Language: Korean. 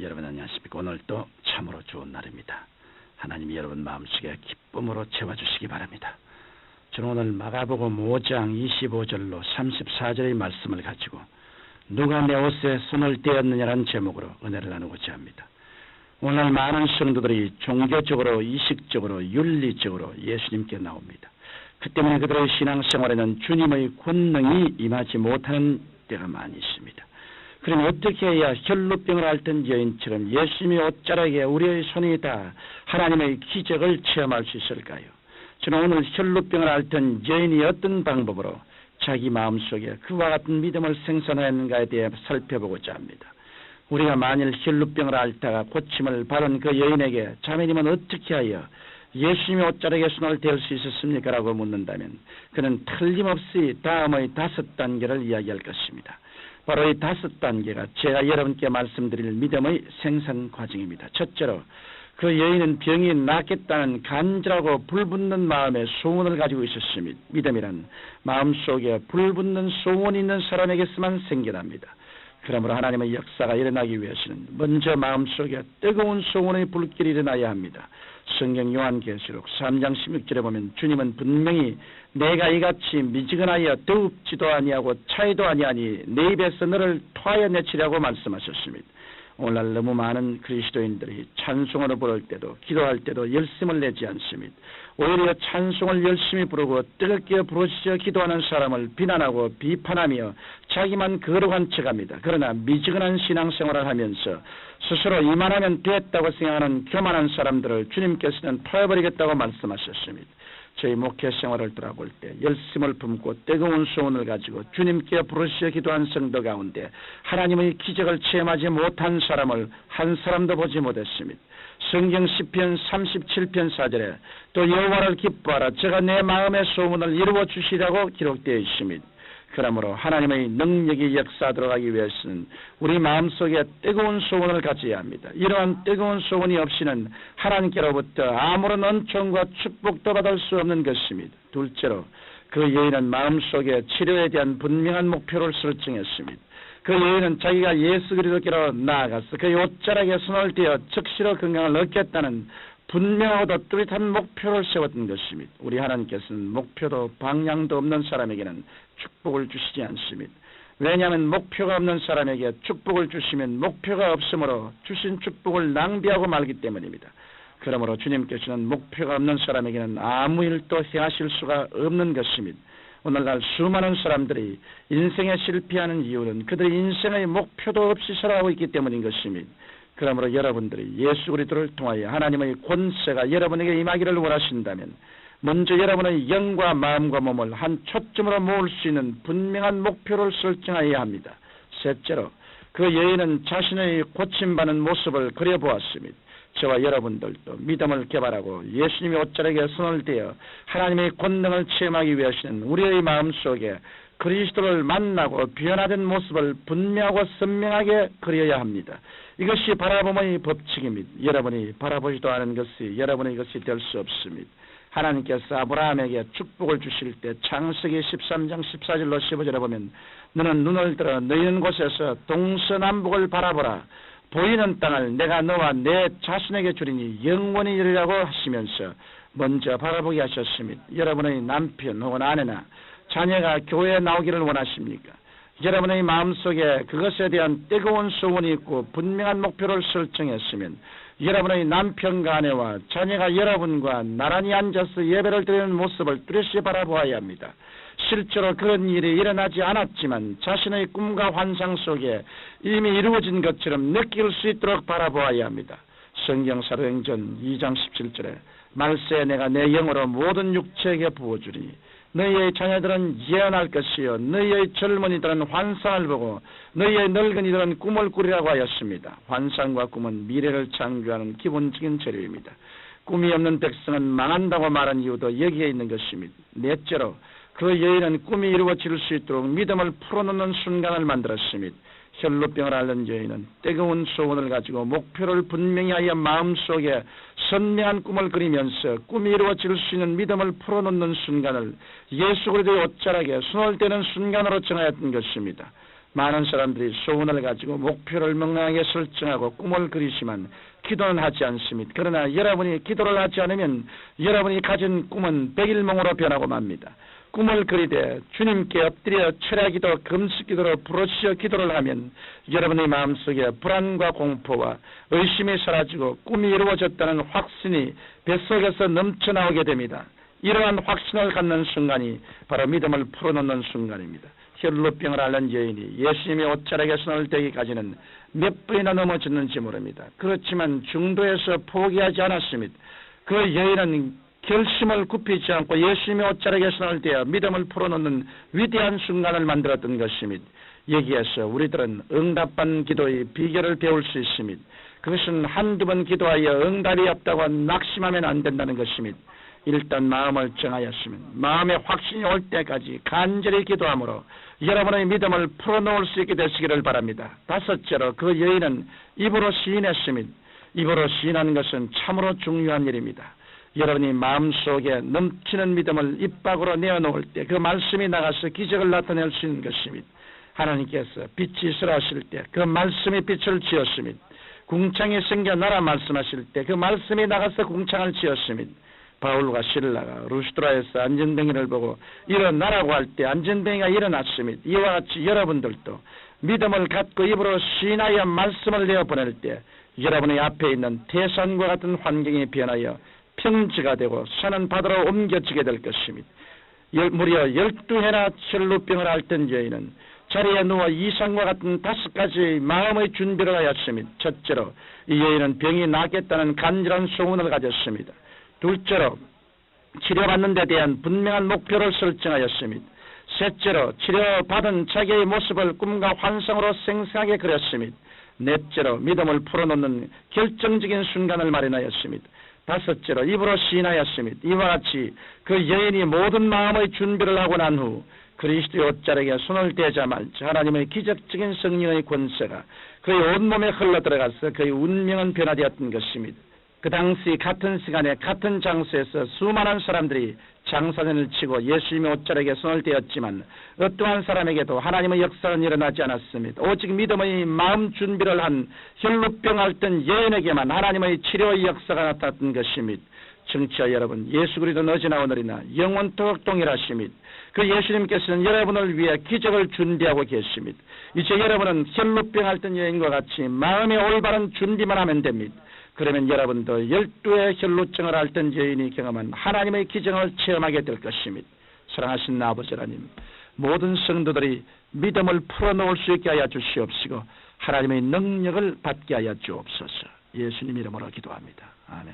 여러분 안녕하십니까? 오늘도 참으로 좋은 날입니다. 하나님이 여러분 마음속에 기쁨으로 채워주시기 바랍니다. 저는 오늘 마가복음 5장 25절로 34절의 말씀을 가지고 누가 내 옷에 손을 떼었느냐라는 제목으로 은혜를 나누고자 합니다. 오늘 많은 성도들이 종교적으로, 이식적으로, 윤리적으로 예수님께 나옵니다. 그 때문에 그들의 신앙생활에는 주님의 권능이 임하지 못하는 때가 많이 있습니다. 그럼 어떻게 해야 혈루병을 앓던 여인처럼 예수님의 옷자락에 우리의 손이 다 하나님의 기적을 체험할 수 있을까요? 저는 오늘 혈루병을 앓던 여인이 어떤 방법으로 자기 마음속에 그와 같은 믿음을 생산하는가에 대해 살펴보고자 합니다. 우리가 만일 혈루병을 앓다가 고침을 받은 그 여인에게 자매님은 어떻게 하여 예수님의 옷자락에 손을 댈 수 있었습니까? 라고 묻는다면 그는 틀림없이 다음의 5단계를 이야기할 것입니다. 바로 이 5단계가 제가 여러분께 말씀드릴 믿음의 생산 과정입니다. 첫째로 그 여인은 병이 낫겠다는 간절하고 불붙는 마음의 소원을 가지고 있었습니다. 믿음이란 마음속에 불붙는 소원이 있는 사람에게서만 생겨납니다. 그러므로 하나님의 역사가 일어나기 위해서는 먼저 마음속에 뜨거운 소원의 불길이 일어나야 합니다. 성경 요한계시록 3장 16절에 보면 주님은 분명히 내가 이같이 미지근하여 더웁지도 아니하고 차이도 아니하니 내 입에서 너를 토하여 내치라고 말씀하셨습니다. 오늘날 너무 많은 그리스도인들이 찬송을 부를 때도 기도할 때도 열심을 내지 않습니다. 오히려 찬송을 열심히 부르고 뜨겁게 부르짖어 기도하는 사람을 비난하고 비판하며 자기만 거룩한 척합니다. 그러나 미지근한 신앙생활을 하면서 스스로 이만하면 됐다고 생각하는 교만한 사람들을 주님께서는 토해버리겠다고 말씀하셨습니다. 저희 목회 생활을 돌아볼 때 열심을 품고 뜨거운 소원을 가지고 주님께 부르짖어 기도한 성도 가운데 하나님의 기적을 체험하지 못한 사람을 한 사람도 보지 못했습니다. 성경 시편 37편 4절에 또 여호와를 기뻐하라 저가 내 마음의 소원을 이루어 주시라고 기록되어 있습니다. 그러므로 하나님의 능력이 역사하도록 하기 위해서는 우리 마음속에 뜨거운 소원을 가져야 합니다. 이러한 뜨거운 소원이 없이는 하나님께로부터 아무런 은총과 축복도 받을 수 없는 것입니다. 둘째로 그 여인은 마음속에 치료에 대한 분명한 목표를 설정했습니다. 그 여인은 자기가 예수 그리스도께로 나아가서 그의 옷자락에 손을 대어 즉시로 건강을 얻겠다는 분명하고 뚜렷한 목표를 세웠던 것입니다. 우리 하나님께서는 목표도 방향도 없는 사람에게는 축복을 주시지 않습니다. 왜냐하면 목표가 없는 사람에게 축복을 주시면 목표가 없으므로 주신 축복을 낭비하고 말기 때문입니다. 그러므로 주님께서는 목표가 없는 사람에게는 아무 일도 행하실 수가 없는 것입니다. 오늘날 수많은 사람들이 인생에 실패하는 이유는 그들의 인생의 목표도 없이 살아가고 있기 때문인 것입니다. 그러므로 여러분들이 예수 그리스도를 통하여 하나님의 권세가 여러분에게 임하기를 원하신다면 먼저 여러분의 영과 마음과 몸을 한 초점으로 모을 수 있는 분명한 목표를 설정해야 합니다. 셋째로 그 여인은 자신의 고침받는 모습을 그려보았습니다. 저와 여러분들도 믿음을 개발하고 예수님의 옷자락에 손을 대어 하나님의 권능을 체험하기 위해서는 우리의 마음속에 그리스도를 만나고 변화된 모습을 분명하고 선명하게 그려야 합니다. 이것이 바라봄의 법칙입니다. 여러분이 바라보지도 않은 것이 여러분의 것이 될 수 없습니다. 하나님께서 아브라함에게 축복을 주실 때 창세기 13장 14절로 15절에 보면 너는 눈을 들어 너희는 곳에서 동서남북을 바라보라. 보이는 땅을 내가 너와 내 자손에게 주리니 영원히 이르라고 하시면서 먼저 바라보게 하셨습니다. 여러분의 남편 혹은 아내나 자녀가 교회에 나오기를 원하십니까? 여러분의 마음속에 그것에 대한 뜨거운 소원이 있고 분명한 목표를 설정했으면 여러분의 남편과 아내와 자녀가 여러분과 나란히 앉아서 예배를 드리는 모습을 뚜렷이 바라보아야 합니다. 실제로 그런 일이 일어나지 않았지만 자신의 꿈과 환상 속에 이미 이루어진 것처럼 느낄 수 있도록 바라보아야 합니다. 성경 사도행전 2장 17절에 말세 내가 내 영으로 모든 육체에게 부어주리니 너희의 자녀들은 예언할 것이요 너희의 젊은이들은 환상을 보고 너희의 늙은이들은 꿈을 꾸리라고 하였습니다. 환상과 꿈은 미래를 창조하는 기본적인 재료입니다. 꿈이 없는 백성은 망한다고 말한 이유도 여기에 있는 것입니다. 넷째로 그 여인은 꿈이 이루어질 수 있도록 믿음을 풀어놓는 순간을 만들었습니다. 혈루병을 앓는 여인은 뜨거운 소원을 가지고 목표를 분명히 하여 마음속에 선명한 꿈을 그리면서 꿈이 이루어질 수 있는 믿음을 풀어놓는 순간을 예수 그리스도의 옷자락에 손을 대는 순간으로 정하였던 것입니다. 많은 사람들이 소원을 가지고 목표를 명랑하게 설정하고 꿈을 그리지만 기도는 하지 않습니다. 그러나 여러분이 기도를 하지 않으면 여러분이 가진 꿈은 백일몽으로 변하고 맙니다. 꿈을 그리되 주님께 엎드려 철야기도 금식기도로 부르짖어 기도를 하면 여러분의 마음속에 불안과 공포와 의심이 사라지고 꿈이 이루어졌다는 확신이 뱃속에서 넘쳐나오게 됩니다. 이러한 확신을 갖는 순간이 바로 믿음을 풀어놓는 순간입니다. 혈루병을 앓는 여인이 예수님의 옷자락에 손을 대기까지는 몇 번이나 넘어졌는지 모릅니다. 그렇지만 중도에서 포기하지 않았습니다. 그 여인은 결심을 굽히지 않고 예수님의 옷자락에 손을 대어 믿음을 풀어놓는 위대한 순간을 만들었던 것입니다. 여기에서 우리들은 응답받는 기도의 비결을 배울 수 있습니다. 그것은 한두 번 기도하여 응답이 없다고 낙심하면 안 된다는 것입니다. 일단 마음을 정하였으면 마음의 확신이 올 때까지 간절히 기도함으로 여러분의 믿음을 풀어놓을 수 있게 되시기를 바랍니다. 다섯째로 그 여인은 입으로 시인했습니다. 입으로 시인하는 것은 참으로 중요한 일입니다. 여러분이 마음속에 넘치는 믿음을 입 밖으로 내어놓을 때 그 말씀이 나가서 기적을 나타낼 수 있는 것입니다. 하나님께서 빛이 있으라 하실 때 그 말씀이 빛을 지었습니다. 궁창이 생겨나라 말씀하실 때 그 말씀이 나가서 궁창을 지었습니다. 바울과 실라가 루스드라에서 안전뱅이를 보고 일어나라고 할 때 안전뱅이가 일어났습니다. 이와 같이 여러분들도 믿음을 갖고 입으로 시인하여 말씀을 내어보낼 때 여러분의 앞에 있는 태산과 같은 환경이 변하여 평지가 되고 사는 바다로 옮겨지게 될 것입니다. 무려 12해나 혈루병을 앓던 여인은 자리에 누워 이상과 같은 5가지 마음의 준비를 하였습니다. 첫째로 이 여인은 병이 낫겠다는 간절한 소원을 가졌습니다. 둘째로 치료받는 데 대한 분명한 목표를 설정하였습니다. 셋째로 치료받은 자기의 모습을 꿈과 환상으로 생생하게 그렸습니다. 넷째로 믿음을 풀어놓는 결정적인 순간을 마련하였습니다. 다섯째로 입으로 시인하였습니다. 이와 같이 그 여인이 모든 마음의 준비를 하고 난 후 그리스도의 옷자락에 손을 대자마자 하나님의 기적적인 성령의 권세가 그의 온몸에 흘러들어가서 그의 운명은 변화되었던 것입니다. 그 당시 같은 시간에 같은 장소에서 수많은 사람들이 장사전을 치고 예수님의 옷자락에 손을 대었지만 어떠한 사람에게도 하나님의 역사는 일어나지 않았습니다. 오직 믿음의 마음 준비를 한 혈루병 앓던 여인에게만 하나님의 치료의 역사가 나타났던 것입니다. 청취자 여러분, 예수 그리스도는 어제나 오늘이나 영원토록 동일하십니다. 그 예수님께서는 여러분을 위해 기적을 준비하고 계십니다. 이제 여러분은 혈루병 앓던 여인과 같이 마음의 올바른 준비만 하면 됩니다. 그러면 여러분도 12의 혈루증을 앓던 여인이 경험한 하나님의 기적을 체험하게 될 것입니다. 사랑하신 아버지 하나님, 모든 성도들이 믿음을 풀어놓을 수 있게 하여 주시옵시고 하나님의 능력을 받게 하여 주옵소서. 예수님 이름으로 기도합니다. 아멘.